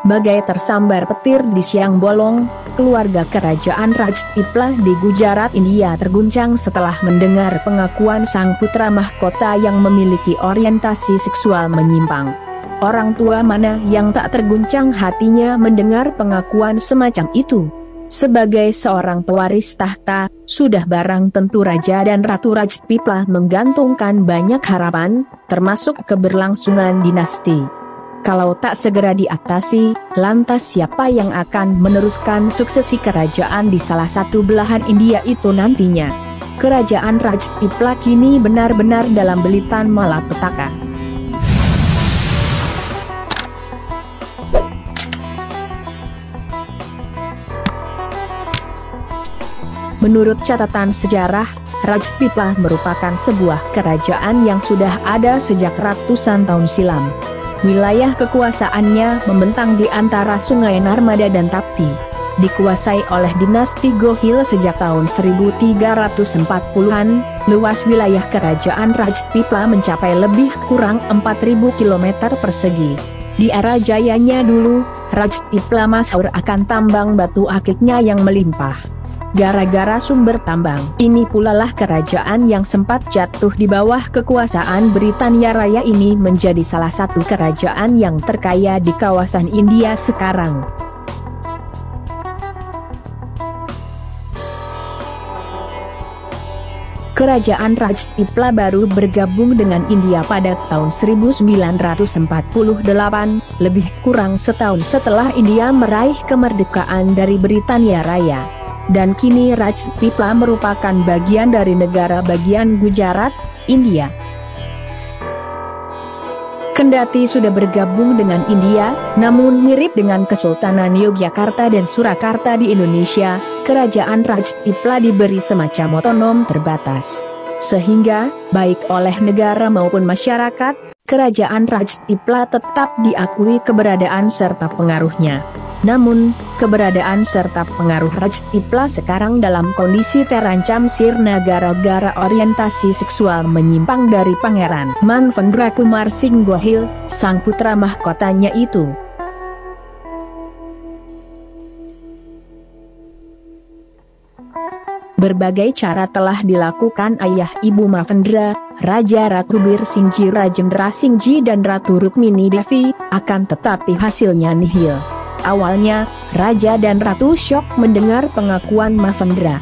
Bagai tersambar petir di siang bolong, keluarga kerajaan Rajpipla di Gujarat, India terguncang setelah mendengar pengakuan sang putra mahkota yang memiliki orientasi seksual menyimpang. Orang tua mana yang tak terguncang hatinya mendengar pengakuan semacam itu? Sebagai seorang pewaris tahta, sudah barang tentu Raja dan Ratu Rajpipla menggantungkan banyak harapan, termasuk keberlangsungan dinasti. Kalau tak segera diatasi, lantas siapa yang akan meneruskan suksesi kerajaan di salah satu belahan India itu nantinya? Kerajaan Rajpipla kini benar-benar dalam belitan malapetaka. Menurut catatan sejarah, Rajpipla merupakan sebuah kerajaan yang sudah ada sejak ratusan tahun silam. Wilayah kekuasaannya membentang di antara sungai Narmada dan Tapti. Dikuasai oleh dinasti Gohil sejak tahun 1340-an, luas wilayah kerajaan Rajpipla mencapai lebih kurang 4.000 km persegi. Di era jayanya dulu, Rajpipla masyhur akan tambang batu akiknya yang melimpah. Gara-gara sumber tambang ini pula lah kerajaan yang sempat jatuh di bawah kekuasaan Britania Raya ini menjadi salah satu kerajaan yang terkaya di kawasan India sekarang. Kerajaan Rajpipla baru bergabung dengan India pada tahun 1948, lebih kurang setahun setelah India meraih kemerdekaan dari Britania Raya. Dan kini Rajpipla merupakan bagian dari negara bagian Gujarat, India. Kendati sudah bergabung dengan India, namun mirip dengan Kesultanan Yogyakarta dan Surakarta di Indonesia, kerajaan Rajpipla diberi semacam otonom terbatas. Sehingga, baik oleh negara maupun masyarakat, kerajaan Rajpipla tetap diakui keberadaan serta pengaruhnya. Namun, keberadaan serta pengaruh Rajpipla sekarang dalam kondisi terancam sirna gara-gara orientasi seksual menyimpang dari Pangeran Manvendra Kumar Singh Gohil, sang putra mahkotanya itu. Berbagai cara telah dilakukan ayah ibu Manvendra, Raja Ratu Bir Singh Rajendra Singh dan Ratu Rukmini Devi, akan tetapi hasilnya nihil. Awalnya, Raja dan Ratu syok mendengar pengakuan Manvendra.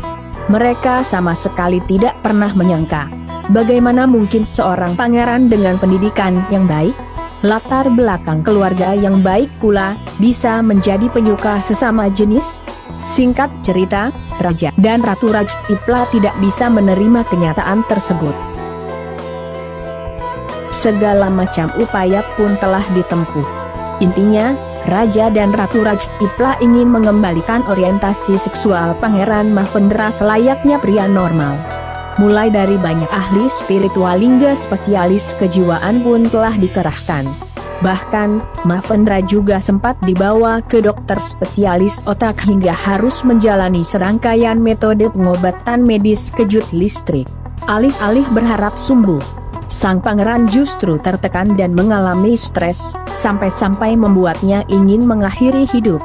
Mereka sama sekali tidak pernah menyangka, bagaimana mungkin seorang pangeran dengan pendidikan yang baik, latar belakang keluarga yang baik pula, bisa menjadi penyuka sesama jenis. Singkat cerita, Raja dan Ratu Rajpipla tidak bisa menerima kenyataan tersebut. Segala macam upaya pun telah ditempuh. Intinya, Raja dan Ratu Rajpipla ingin mengembalikan orientasi seksual Pangeran Manvendra selayaknya pria normal. Mulai dari banyak ahli spiritual hingga spesialis kejiwaan pun telah dikerahkan. Bahkan, Manvendra juga sempat dibawa ke dokter spesialis otak hingga harus menjalani serangkaian metode pengobatan medis kejut listrik. Alih-alih berharap sembuh, sang pangeran justru tertekan dan mengalami stres, sampai-sampai membuatnya ingin mengakhiri hidup.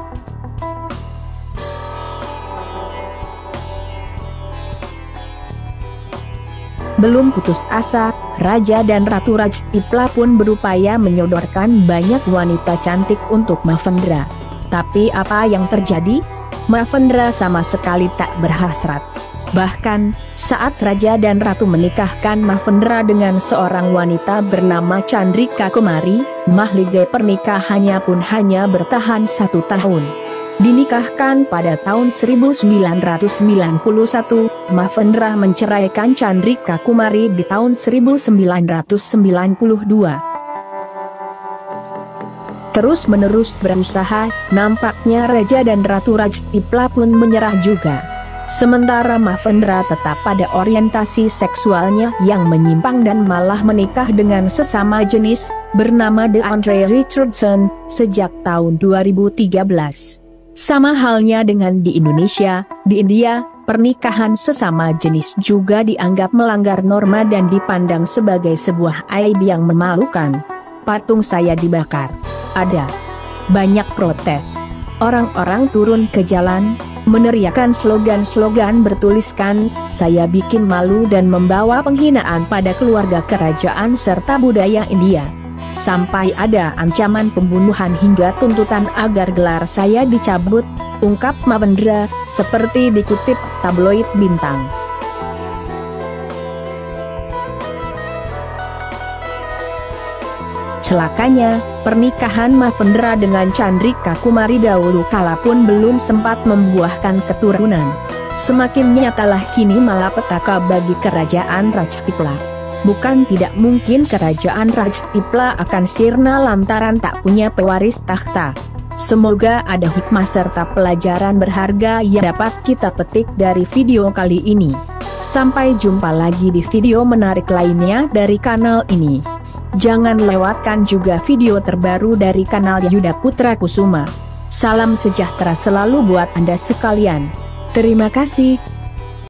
Belum putus asa, Raja dan Ratu Rajpipla pun berupaya menyodorkan banyak wanita cantik untuk Manvendra. Tapi apa yang terjadi? Manvendra sama sekali tak berhasrat. Bahkan, saat Raja dan Ratu menikahkan Manvendra dengan seorang wanita bernama Chandrika Kumari, mahligai pernikahannya pun hanya bertahan 1 tahun. Dinikahkan pada tahun 1991, Manvendra menceraikan Chandrika Kumari di tahun 1992. Terus-menerus berusaha, nampaknya Raja dan Ratu Rajpipla pun menyerah juga. Sementara Manvendra tetap pada orientasi seksualnya yang menyimpang dan malah menikah dengan sesama jenis, bernama DeAndre Richardson, sejak tahun 2013. Sama halnya dengan di Indonesia, di India, pernikahan sesama jenis juga dianggap melanggar norma dan dipandang sebagai sebuah aib yang memalukan. Patung saya dibakar. Ada. banyak protes. Orang-orang turun ke jalan, meneriakkan slogan-slogan bertuliskan, "Saya bikin malu," dan membawa penghinaan pada keluarga kerajaan serta budaya India. Sampai ada ancaman pembunuhan hingga tuntutan agar gelar saya dicabut, ungkap Mavendra, seperti dikutip tabloid Bintang. Celakanya, pernikahan Mavendra dengan Chandrika Kumari dahulu kala pun belum sempat membuahkan keturunan. Semakin nyatalah kini malapetaka bagi kerajaan Rajpipla. Bukan tidak mungkin kerajaan Rajpipla akan sirna lantaran tak punya pewaris tahta. Semoga ada hikmah serta pelajaran berharga yang dapat kita petik dari video kali ini. Sampai jumpa lagi di video menarik lainnya dari kanal ini. Jangan lewatkan juga video terbaru dari kanal Yuda Putra Kusuma. Salam sejahtera selalu buat Anda sekalian. Terima kasih.